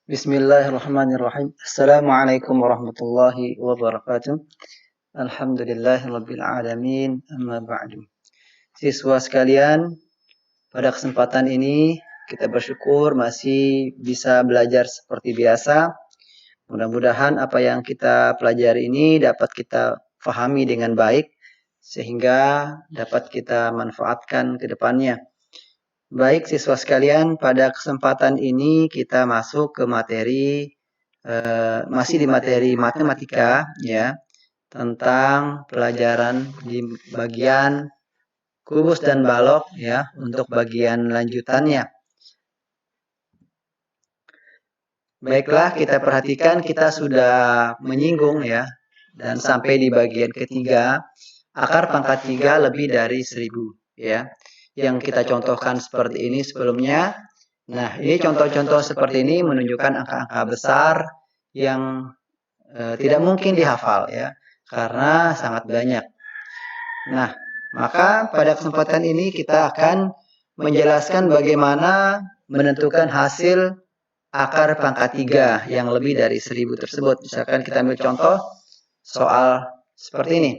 Bismillahirrahmanirrahim. Assalamualaikum warahmatullahi wabarakatuh. Alhamdulillahirabbil alamin. Amma ba'du. Siswa sekalian, pada kesempatan ini kita bersyukur masih bisa belajar seperti biasa. Mudah-mudahan apa yang kita pelajari ini dapat kita fahami dengan baik sehingga dapat kita manfaatkan ke depannya. Baik siswa sekalian, pada kesempatan ini kita masuk ke materi masih di materi matematika ya, tentang pelajaran di bagian kubus dan balok ya, untuk bagian lanjutannya. Baiklah, kita perhatikan kita sudah menyinggung ya, dan sampai di bagian ketiga, akar pangkat 3 lebih dari 1000 ya. Yang kita contohkan seperti ini sebelumnya. Nah, ini contoh-contoh seperti ini menunjukkan angka-angka besar yang tidak mungkin dihafal ya, karena sangat banyak. Nah, maka pada kesempatan ini kita akan menjelaskan bagaimana menentukan hasil akar pangkat 3 yang lebih dari 1000 tersebut. Misalkan kita ambil contoh soal seperti ini.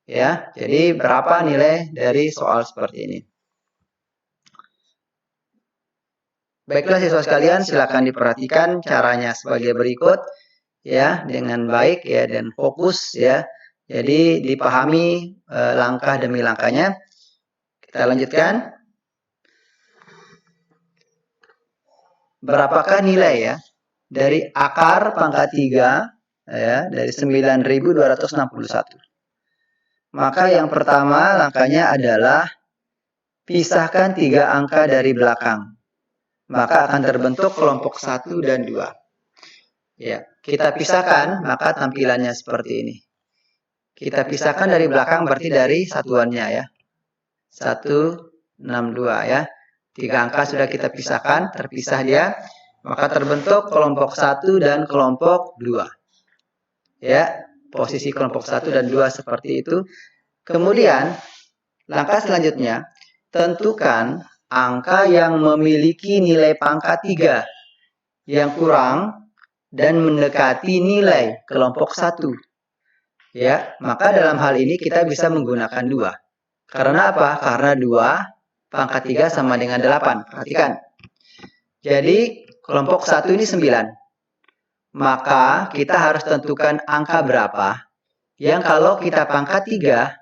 Ya, jadi berapa nilai dari soal seperti ini? Baiklah siswa sekalian, silakan diperhatikan caranya sebagai berikut ya, dengan baik ya dan fokus ya. Jadi dipahami langkah demi langkahnya. Kita lanjutkan. Berapakah nilai ya dari akar pangkat 3 ya, dari 9261? Maka yang pertama langkahnya adalah pisahkan 3 angka dari belakang. Maka akan terbentuk kelompok 1 dan 2. Ya, kita pisahkan, maka tampilannya seperti ini. Kita pisahkan dari belakang berarti dari satuannya ya. 162 ya. 3 angka sudah kita pisahkan, terpisah dia. Maka terbentuk kelompok 1 dan kelompok 2. Ya, posisi kelompok 1 dan 2 seperti itu. Kemudian, langkah selanjutnya, tentukan angka yang memiliki nilai pangkat 3 yang kurang dan mendekati nilai kelompok 1. Ya, maka dalam hal ini kita bisa menggunakan 2. Karena apa? Karena 2 pangkat 3 sama dengan 8. Perhatikan. Jadi, kelompok 1 ini 9. Maka, kita harus tentukan angka berapa yang kalau kita pangkat 3,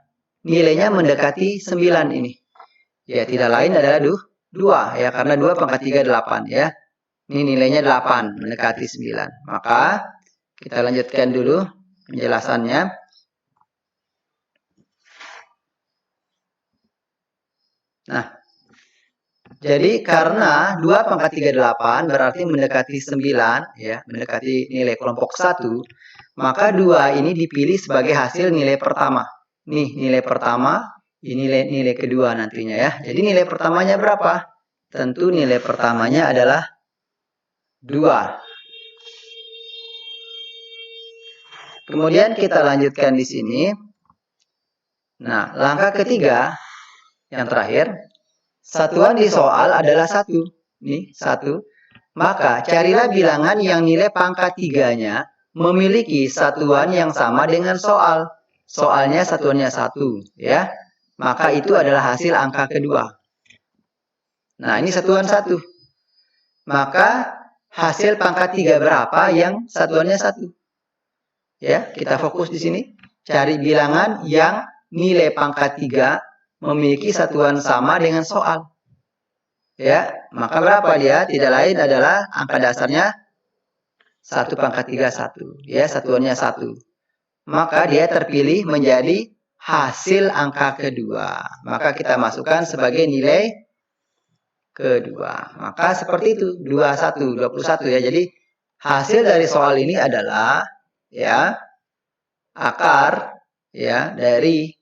nilainya mendekati 9 ini. Ya, tidak lain adalah 2. Ya, karena 2 pangkat 3, 8. Ya. Ini nilainya 8, mendekati 9. Maka, kita lanjutkan dulu penjelasannya. Nah, jadi karena 2 pangkat 3, 8 berarti mendekati 9, ya, mendekati nilai kelompok 1, maka 2 ini dipilih sebagai hasil nilai pertama. Nih, nilai pertama, ini nilai kedua nantinya ya. Jadi nilai pertamanya berapa? Tentu nilai pertamanya adalah 2. Kemudian kita lanjutkan di sini. Nah, langkah ketiga, yang terakhir, satuan di soal adalah 1. Nih, 1. Maka carilah bilangan yang nilai pangkat 3-nya memiliki satuan yang sama dengan soal. Soalnya satuannya 1, ya. Maka itu adalah hasil angka kedua. Nah, ini satuan 1. Maka hasil pangkat 3 berapa yang satuannya 1? Ya, kita fokus di sini. Cari bilangan yang nilai pangkat 3 memiliki satuan sama dengan soal. Ya, maka berapa dia? Tidak lain adalah angka dasarnya 1 pangkat 3, 1. Ya, satuannya 1. Maka dia terpilih menjadi hasil angka kedua. Maka kita masukkan sebagai nilai kedua. Maka seperti itu, 21, 21 ya. Jadi hasil dari soal ini adalah ya akar ya dari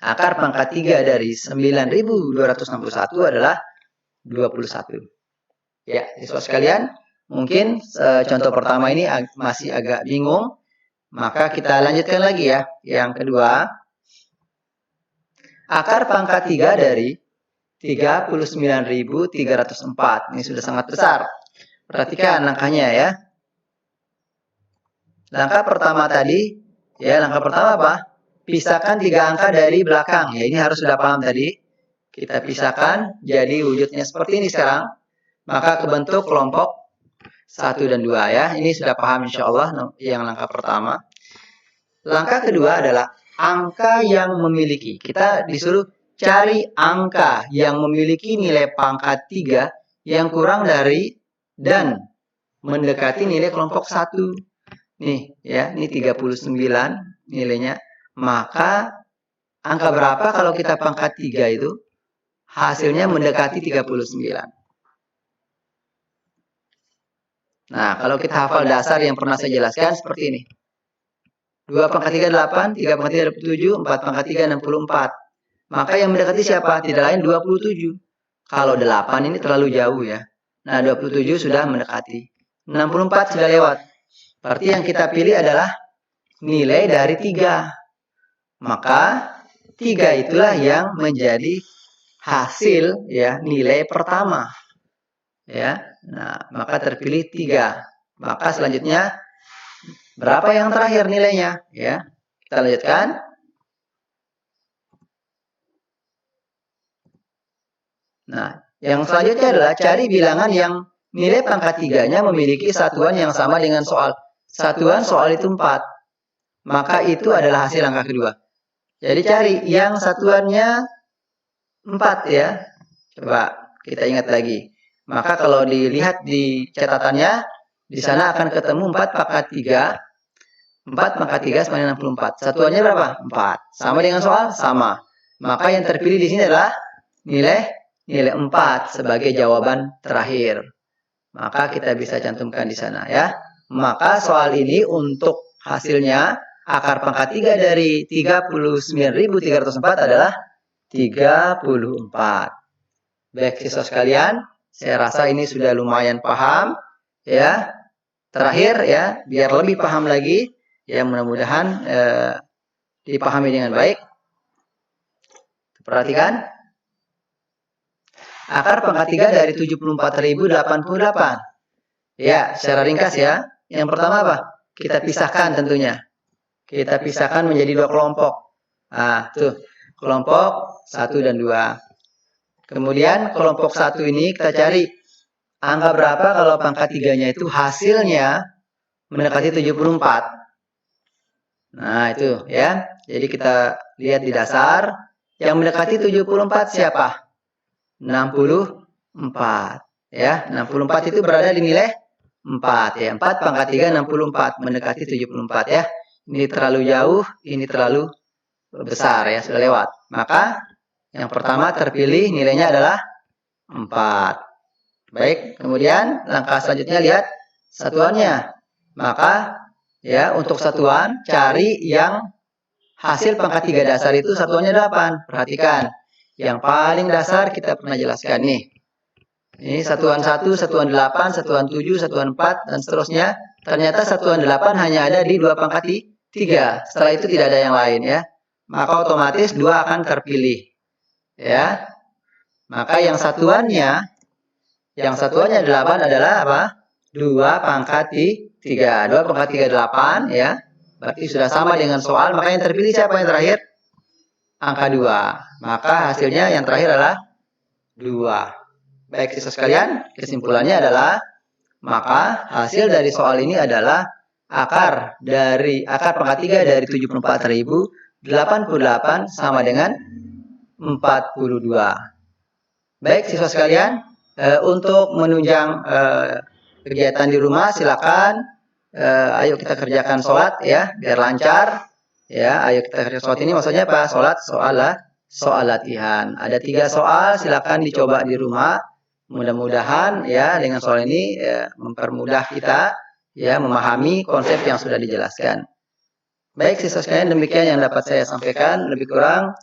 akar pangkat 3 dari 9261 adalah 21. Ya, siswa sekalian, mungkin contoh pertama ini masih agak bingung. Maka kita lanjutkan lagi ya. Yang kedua, akar pangkat 3 dari 39.304. Ini sudah sangat besar. Perhatikan langkahnya ya. Langkah pertama tadi, ya langkah pertama apa? Pisahkan 3 angka dari belakang. Ya ini harus sudah paham tadi. Kita pisahkan, jadi wujudnya seperti ini sekarang. Maka kebentuk kelompok 1 dan 2 ya. Ini sudah paham insya Allah yang langkah pertama. Langkah kedua adalah angka yang memiliki. Kita disuruh cari angka yang memiliki nilai pangkat 3 yang kurang dari dan mendekati nilai kelompok 1. Nih ya, ini 39 nilainya. Maka angka berapa kalau kita pangkat 3 itu? Hasilnya mendekati 39. Nah, kalau kita hafal dasar yang pernah saya jelaskan seperti ini. 2 pangkat 3 8, 3 pangkat 3 27, 4 pangkat 3 64. Maka yang mendekati siapa? Tidak lain 27. Kalau 8 ini terlalu jauh ya. Nah, 27 sudah mendekati. 64 sudah lewat. Berarti yang kita pilih adalah nilai dari 3. Maka 3 itulah yang menjadi hasil ya, nilai pertama. Ya. Nah, maka terpilih 3. Maka selanjutnya berapa yang terakhir nilainya? Ya. Kita lanjutkan. Nah, yang selanjutnya adalah cari bilangan yang nilai pangkat 3-nya memiliki satuan yang sama dengan soal. Satuan soal itu 4. Maka itu adalah hasil angka kedua. Jadi cari yang satuannya 4 ya. Coba kita ingat lagi. Maka kalau dilihat di catatannya, di sana akan ketemu 4 pangkat 3. 4 pangkat 3 sama dengan 64. Satuannya berapa? 4. Sama dengan soal? Sama. Maka yang terpilih di sini adalah nilai 4 sebagai jawaban terakhir. Maka kita bisa cantumkan di sana ya. Maka soal ini untuk hasilnya akar pangkat 3 dari 39.304 adalah 34. Baik siswa sekalian, saya rasa ini sudah lumayan paham ya. Terakhir ya, biar lebih paham lagi ya, mudah-mudahan dipahami dengan baik. Perhatikan. Akar pangkat 3 dari 74.088. Ya, secara ringkas ya. Yang pertama apa? Kita pisahkan tentunya. Kita pisahkan menjadi 2 kelompok. Nah, tuh. Kelompok 1 dan 2. Kemudian kelompok 1 ini kita cari angka berapa kalau pangkat 3-nya itu hasilnya mendekati 74. Nah, itu ya. Jadi kita lihat di dasar. Yang mendekati 74 siapa? 64 ya. 64 itu berada di nilai 4 ya. 4 pangkat 3 64 mendekati 74 ya. Ini terlalu jauh, ini terlalu besar ya, sudah lewat. Maka yang pertama terpilih nilainya adalah 4. Baik, kemudian langkah selanjutnya lihat satuannya. Maka ya, untuk satuan cari yang hasil pangkat 3 dasar itu satuannya 8. Perhatikan. Yang paling dasar kita pernah jelaskan nih. Ini satuan 1, satuan 8, satuan 7, satuan 4, dan seterusnya. Ternyata satuan 8 hanya ada di 2 pangkat 3. Setelah itu tidak ada yang lain ya. Maka otomatis 2 akan terpilih. Ya. Maka yang satuannya 8 adalah apa? 2 pangkat 3. 2 pangkat 3 8 ya. Berarti sudah sama dengan soal. Maka yang terpilih siapa yang terakhir? Angka 2. Maka hasilnya yang terakhir adalah 2. Baik siswa sekalian, kesimpulannya adalah maka hasil dari soal ini adalah akar pangkat 3 dari 74.088 sama dengan 42. Baik siswa sekalian, untuk menunjang kegiatan di rumah silakan ayo kita kerjakan sholat ya biar lancar. Ya, ayo kita kerjakan sholat ini maksudnya apa? Soal latihan. Ada 3 soal, silakan dicoba di rumah. Mudah-mudahan ya dengan soal ini mempermudah kita ya memahami konsep yang sudah dijelaskan. Baik siswa sekalian, demikian yang dapat saya sampaikan. Lebih kurang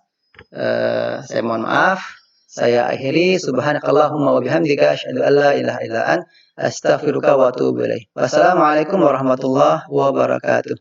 saya mohon maaf. Saya akhiri. Subhanakallahumma wa bihamdika asyhadu an la ilaha illa anta astaghfiruka wa atubu ilaik. Wassalamualaikum warahmatullahi wabarakatuh.